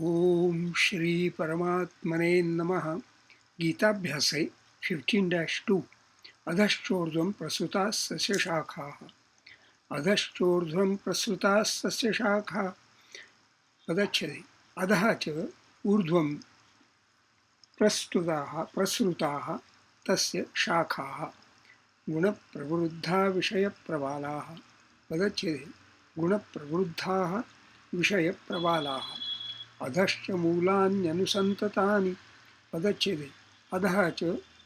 ओम श्री परमात्मने नमः। गीताभ्यासे 15-2 अधश्चोर्ध्वं प्रसृताः सस्यशाखाः। अधश्चोर्ध्वं प्रसृताः सस्यशाखाः पदच्छेदे अधः च ऊर्ध्वं प्रसृताः तस्य शाखाः गुणप्रवृद्धा विषयप्रबालाः पदच्छेदे गुणप्रवृद्धाः विषयप्रबालाः अधश्च मूलान्यनुसन्ततानि पदच्छेदे अधः च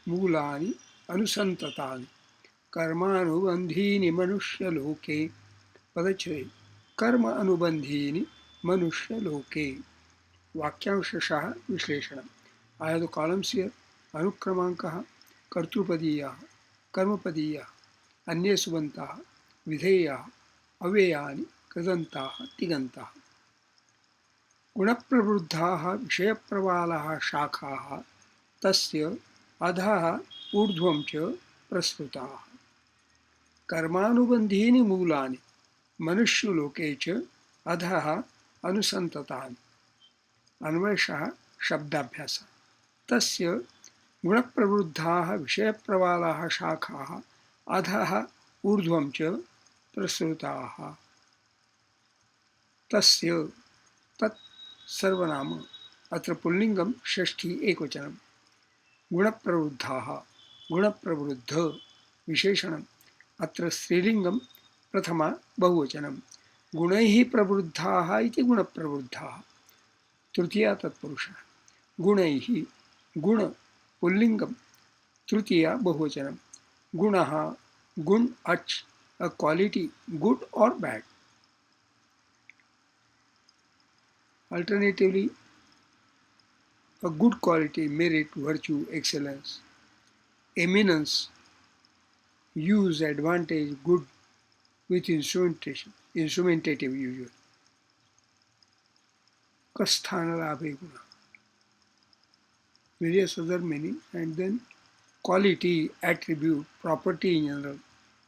मूलानि अनुसन्ततानि कर्मानुबन्धीनि मनुष्यलोके पदच्छेदे कर्म अनुबन्धीनि मनुष्यलोके वाक्यांशशः विश्लेषणम् I have the columns here. अनुक्रमाङ्कः कर्तृपदीयाः कर्मपदीयाः अन्ये सुबन्ताः विधेयाः अव्ययानि कृदन्ताः तिङन्ताः गुणप्रवृद्धाः विषयप्रबालाः शाखाः तस्य अधः ऊर्ध्वं च प्रसृताः कर्मानुबन्धीनि मूलानि मनुष्यलोके च अधः अनुसन्ततानि अन्वयशः शब्दाभ्यासः तस्य गुणप्रवृद्धाः विषयप्रबालाः शाखाः अधः ऊर्ध्वं च प्रसृताः तस्य तत् सर्वनाम अत्र पुल्लिङ्गं षष्ठी एकवचनं गुणप्रवृद्धाः गुणप्रवृद्ध विशेषणम् अत्र स्त्रीलिङ्गं प्रथमा बहुवचनं गुणैः प्रवृद्धाः इति गुणप्रवृद्धाः तृतीया तत्पुरुषः गुणैः गुण पुल्लिङ्गं तृतीया बहुवचनं गुणः गुण अच a quality good or bad. Alternatively, a good quality, merit, virtue, excellence, eminence, use, advantage, good with instrumentative usual. Kasthanalabhe guna. Various other meaning and then quality, attribute, property in general.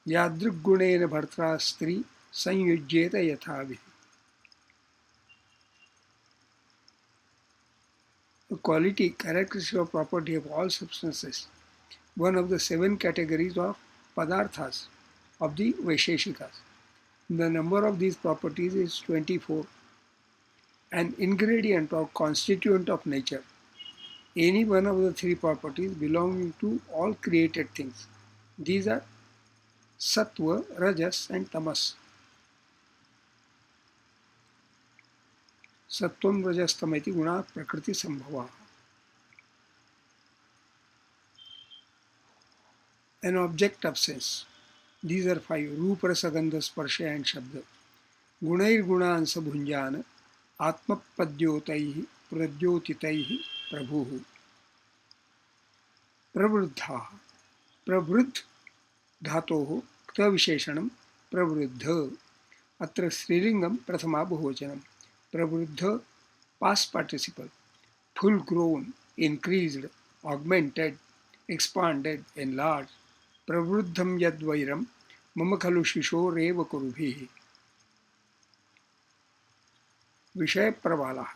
Yadrik gunena bhartra stri sanyujyeta yathabhi. The quality, characteristic or property of all substances, one of the 7 categories of padarthas of the Vaisheshikas. The number of these properties is 24. An ingredient or constituent of nature. Any one of the 3 properties belonging to all created things. These are Sattva, Rajas and Tamas. Sattvam Rajas Tamati Guna Prakriti Sambhava. An object of sense. These are 5. Rupa, Rasa, Gandha, Sparsha and Shabda. Gunair Gunansa Bhunjana Atmapadyotaihi Pradyotitaihi Prabhuhu. प्रवृद्धाः pravriddha धातोः क्तविशेषणं प्रवृद्ध अत्र स्त्रीलिङ्गं प्रथमा बहुवचनं प्रवृद्ध past participle full grown increased augmented expanded enlarge प्रवृद्धं यद्वैरं मम खलु शिशोरेव कुरुभिः विषयप्रबालः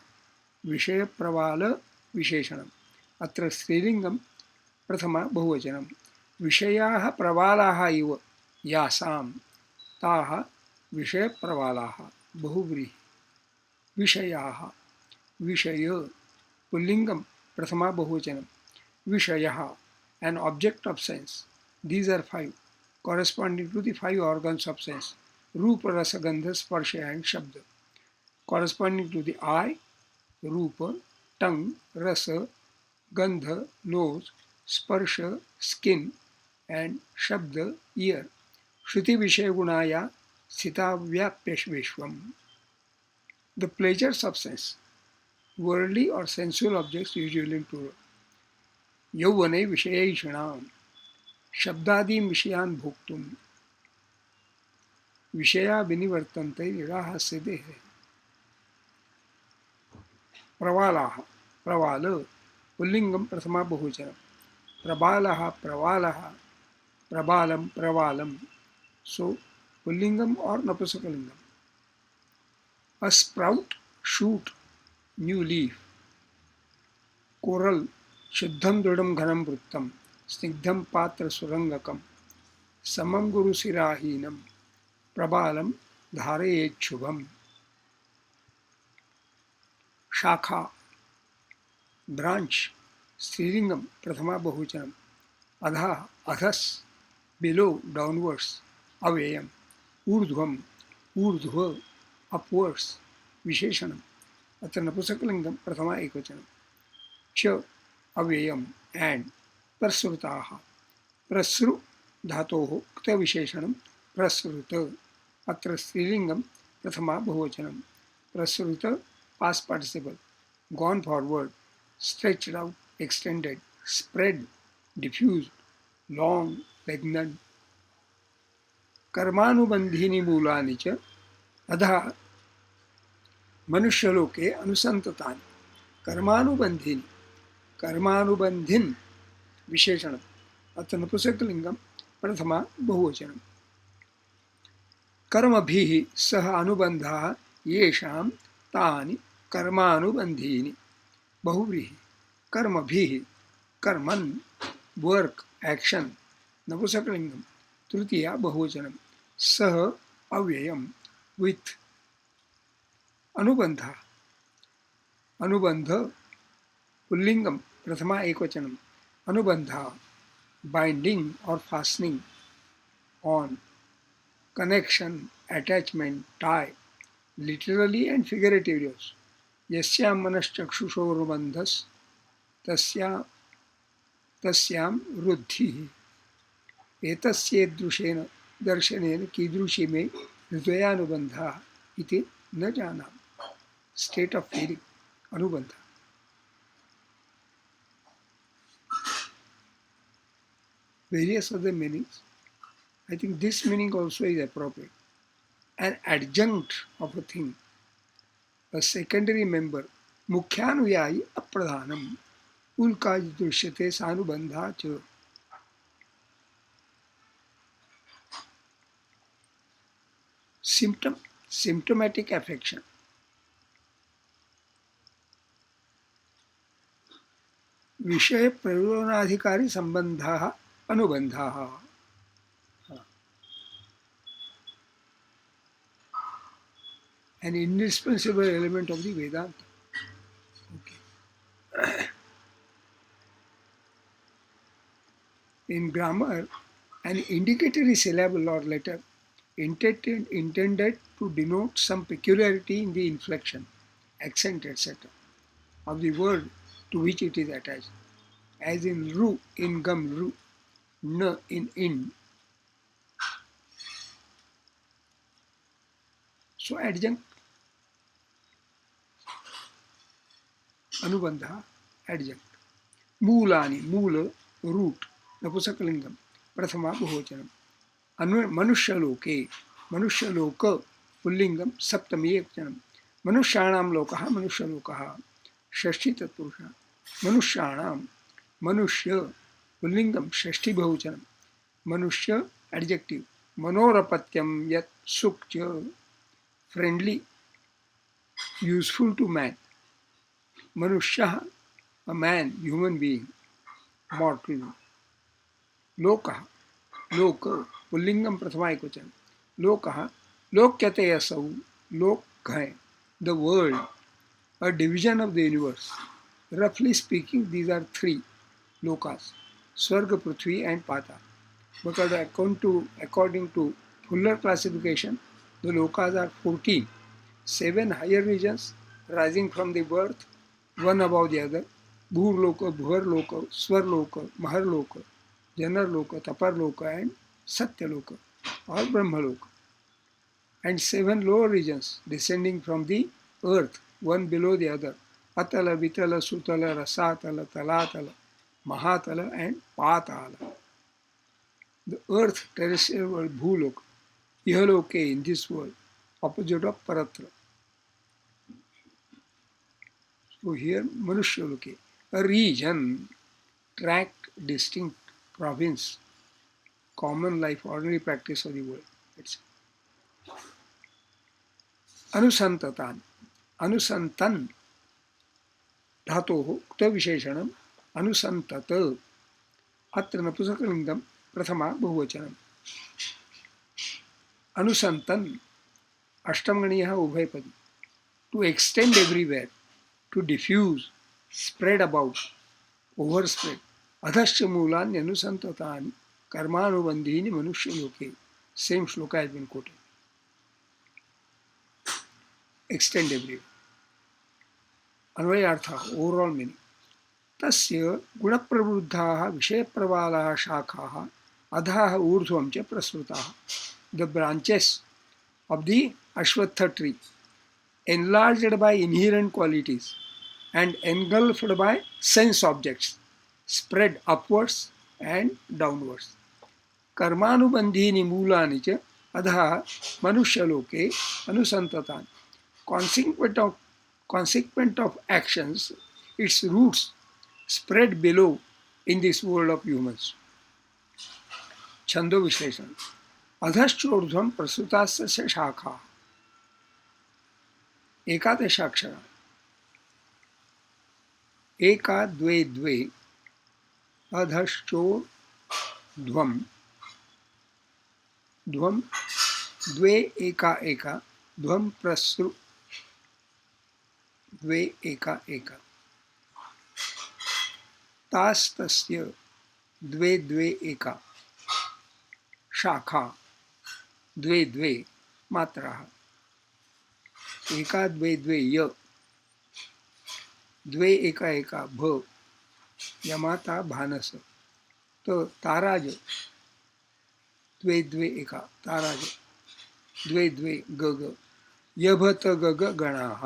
विषयप्रबाल विशेषणम् अत्र स्त्रीलिङ्गं प्रथमा बहुवचनं विषयाः प्रबालाः इव यासां ताः विषयप्रबालाः बहुव्रीहि विषयाः विषय पुल्लिङ्गं प्रथमा बहुवचनं विषयः an object of sense. These are 5 corresponding to the 5 organs of sense रूप रस गंध स्पर्श and shabda corresponding to the eye रूप tongue rasa gandha nose Sparsha, skin, and Shabda, ear. Shruti Vishaya Gunaya Sita Vyapyashveshvam. The pleasures of sense, worldly or sensual objects usually in plural. Yauvane Vishayaishanam. Shabdadim Vishayan Bhuktum. Vishaya Vinivartante Nirahasya Dehe. Pravalaha. Pravala. Pullingam Prathama Bahujanam. Prabalaha, Pravalaha, Prabalam, Pravalam. So, Pullingam or Napusakalingam. A sprout, shoot, new leaf, coral, शुद्धं दृढं घनं वृत्तं स्निग्धं पात्र सुरंगकं समं गुरुशिराहीनं प्रबालं धारयेच्छुभम्. शाखा, branch, स्त्रीलिंगम प्रथमा बहुवचनम. अधा, अधस, below, downwards, अव्ययम. ऊर्ध्वम, ऊर्ध्व, upwards, विशेषणम. अत्र नपुंसकलिंगम प्रथमा एकवचनम. च, अव्ययम, and, प्रसृताः. प्रसृ धातोः क्तविशेषणं प्रसृत. अत्र स्त्रीलिंगम प्रथमा बहुवचनम. प्रसृत, past participle, gone forward, stretched out, extended, spread, diffused, long, pregnant. कर्मानुबंधीनि मूलानि च अधः मनुष्यलोके अनुसंततानि. कर्मानुबंधीनि, कर्मानुबंधिन विशेषणम्. अत्र नपुंसकलिंगं प्रथमा बहुवचनम्. कर्मभिः सह अनुबन्धाः येषां तानि कर्मानुबंधीनि. बहुव्रीहि. कर्मभिः, कर्मन्, वर्क, एक्शन, नपुंसकलिंगम तृतीया बहुवचनम. सह, अव्ययम, विथ. अनुबंध, अनुबंध पुल्लिंगम प्रथमा एकवचनम. अनुबंध, बाइंडिंग और fastening on. Connection, attachment, tie, literally and figuratively also. यस्यां मनश्चक्षुषोर्बन्धस् तस्यां रुद्धिः. एतस्येदृशेन दर्शनेन कीदृशी मे हृदयानुबन्धः इति न जानामि. स्टेट ऑफ फीलिंग, अनुबंध. Various other meanings. I think this meaning also is appropriate. An adjunct of a thing, a secondary member. मुख्यानुयायी अप्रधानम. उल्काज दृश्यते सानुबंधा च. Symptom, symptomatic affection. विषय प्रयोजनाधिकारी संबंधाः अनुबंधाः. An indispensable element of the Vedanta. Okay. In grammar, an indicatory syllable or letter intended to denote some peculiarity in the inflection, accent, etc. of the word to which it is attached, as in ru in gum ru, n in. So adjunct, anubandha, adjunct. Moolani, mool, root, नपुंसकलिंगम प्रथमा बहुवचनम. मनुष्यलोके, मनुष्यलोक पुल्लिंगम सप्तमी एकवचनम. मनुष्याणां लोकः, मनुष्यलोकः षष्ठी तत्पुरुषः. मनुष्याणां, मनुष्य पुल्लिंगम षष्ठी बहुवचनम. मनुष्य adjective. मनोरपत्यम यत् सुख च, friendly, useful to man. मनुष्यः, a man, human being, mortal. लोकः, लोक पुल्लिंगम प्रथमा एकवचन. लोकः, लोक्यते असौ, लोक है, the world, a division of the universe. Roughly speaking, these are three lokas: Swarga, Prithvi, and Pata. Because according to fuller classification, the lokas are 14. 7 higher regions rising from the birth, one above the other: Bhurloka, Bhuvarloka, Swarloka, Maharloka, Janarloka, Taparloka, and Satyaloka or Brahmaloka. And 7 lower regions descending from the earth, one below the other: Atala, Vitala, Sutala, Rasatala, Talatala, Mahatala, and Patala. The earth, terrestrial world, Bhuloka, Ihaloke, in this world, opposite of Paratra. So here, Manushyaluke, a region, tract, distinct, province, common life, ordinary practice of the world. Anusantatan, Anusantan, धातोः क्तविशेषणम् अनुसन्तत अत्र नपुंसकलिङ्गं प्रथमा बहुवचनम् अनुसन्तन् अष्टमगणीयः उभयपदी to extend everywhere to diffuse spread about overspread अधश्च मूलानि अनुसन्ततानि कर्मानुबंधीनि मनुष्यलोके same shloka has been quoted. Extend everywhere. अन्वयार्थः ओवरऑल मीनिंग तस्य गुणप्रवृद्धाः विषयप्रवालाः शाखाः अधः ऊर्ध्वं च प्रसृताः. The branches of the Ashwatha tree, enlarged by inherent qualities and engulfed by sense objects, spread upwards and downwards. कर्मानुबंधीनि मूलानि च अधः मनुष्यलोके अनुसन्ततानि. Consequent of actions, its roots spread below in this world of humans. छंदो विश्लेषण अधश्चोर्ध्वं प्रसृतास्य शाखा एकादशाक्षरा एका द्वे द्वे अधश्चोर्ध्वं ध्वं द्वे एका एका ध्वं प्रसृ द्वे एका एका तास्तस्य द्वे द्वे एका शाखा द्वे द्वे मात्राः एका द्वे द्वे य द्वे एका एका भ यमाता भानस त ताराज द्वे द्वे एका ताराज द्वे द्वे गग यभत गग गणाः.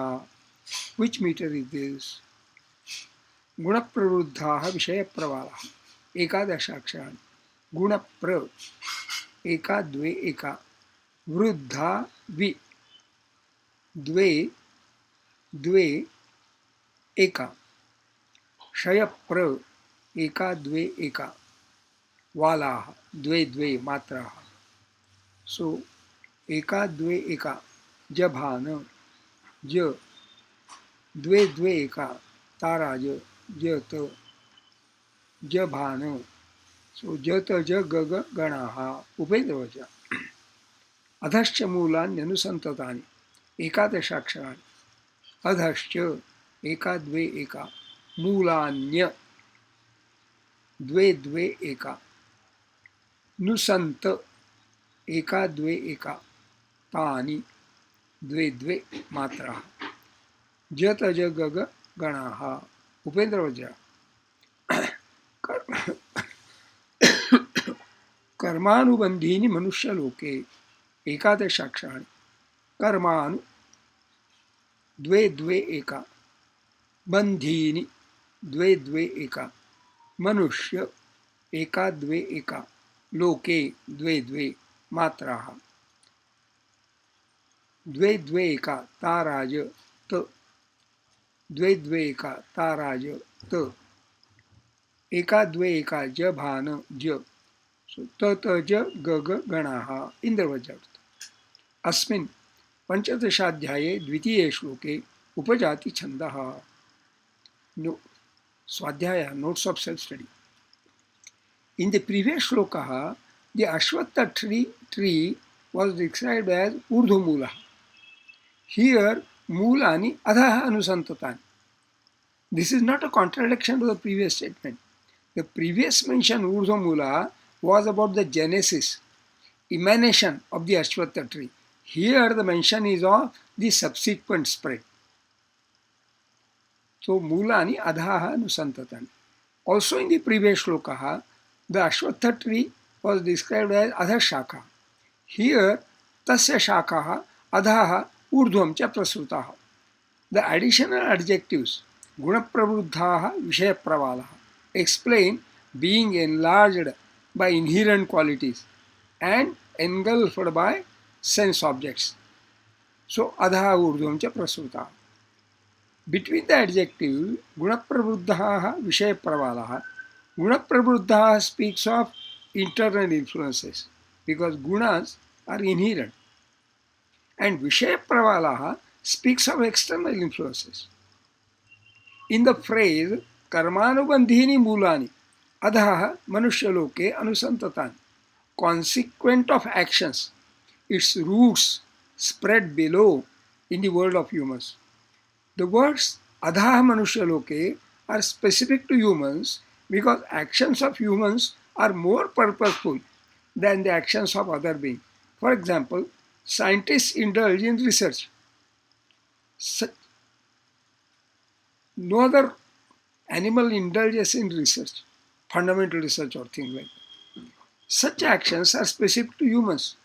Which meter is this? गुणप्रवृद्धाः विषयप्रवालाः एकादशाक्षराणि गुणप्र एका द्वे एका वृद्धा वि द्वे द्वे एका क्षयप्र एका द्वे एका वालाः द्वे द्वे मात्राः. सो एका द्वे एका जभान ज द्वे द्वे एका ताराज जत जभान. सो जत ज गग गणाः उपेन्द्रवचः. अधश्च मूलान्यनुसन्ततानि एकादशाक्षराणि अधश्च एका द्वे एका मूलान्य द्वे द्वे एका नुसन्त एका द्वे एका तानि द्वे द्वे मात्राः जत ज गग गणाः उपेन्द्रवज्र. कर्मानुबंधीनि मनुष्यलोके एकादशाक्षराणि कर्मानु द्वे द्वे एका बंधीनि द्वे द्वे एका मनुष्य एका द्वे एका लोके द्वे द्वे मात्राः द्वे द्वे एका ताराज त द्वे द्वे एका ताराज त एका द्वे एका जभान ज. त त ज गग गणाः इन्द्रवज्र. अस्मिन् पंचदशाध्याये द्वितीये श्लोके उपजाति छन्दः. स्वाध्याय notes of self study. In the previous shloka, the Ashwatha tree was described as urdhvamula. Here, mulani adhaha anusantatan. This is not a contradiction to the previous statement. The previous mentioned urdhvamula was about the genesis, emanation of the Ashwatha tree. Here, the mention is of the subsequent spread. So, mulani adhaha anusantatan. Also in the previous shloka, the Ashwatha tree was described as adha shaka. Here, tasya shakaha adhaha urdhvam cha prasrutaha. The additional adjectives gunapravruddhaha vishayapravalaha explain being enlarged by inherent qualities and engulfed by sense objects. So, adhaha urdhvam cha prasrutaha. Between the adjectives gunapravruddhaha vishayapravalaha, gunapravruddhaha speaks of internal influences because gunas are inherent, and vishayapravalaha speaks of external influences. In the phrase Karmanubandhini Mulani Adha Manushaloke Anusantatan, consequent of actions, its roots spread below in the world of humans. The words Adha Manushaloke are specific to humans because actions of humans are more purposeful than the actions of other beings. For example, scientists indulge in research. No other animal indulges in research, fundamental research or things like that. Such actions are specific to humans.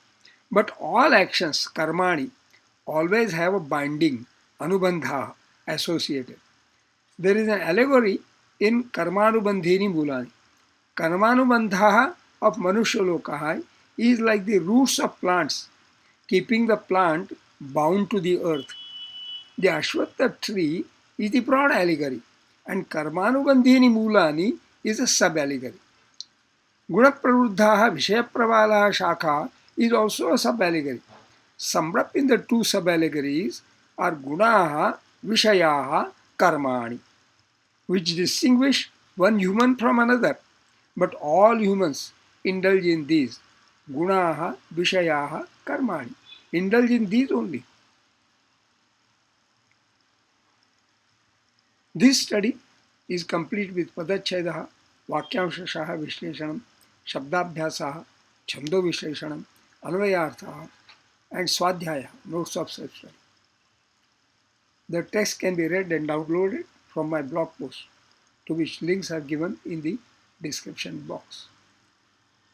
But all actions, karmani, always have a binding, anubandha, associated. There is an allegory in Karmanubandhini Mulani. Karmanubandha of Manushalokaha is like the roots of plants, keeping the plant bound to the earth. The Ashwatha tree is the broad allegory, and Karmanubandhini Mulani is a sub allegory. Gunapraruddhaha Vishayapravalaha Shakha is also a sub allegory. Summed up in the two sub allegories are Gunaha Vishayaha Karmani, which distinguish one human from another, but all humans indulge in these. Gunaha Vishayaha Karmani. Indulge in these only. This study is complete with Padachhedaha, Vakyamshashaha Vishleshanam, Shabdabhyasaha, Chando Vishleshanam, Anvayarthaha, and Swadhyaya, notes of self-study. The text can be read and downloaded from my blog post, to which links are given in the description box.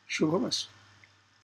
Shubhamastu.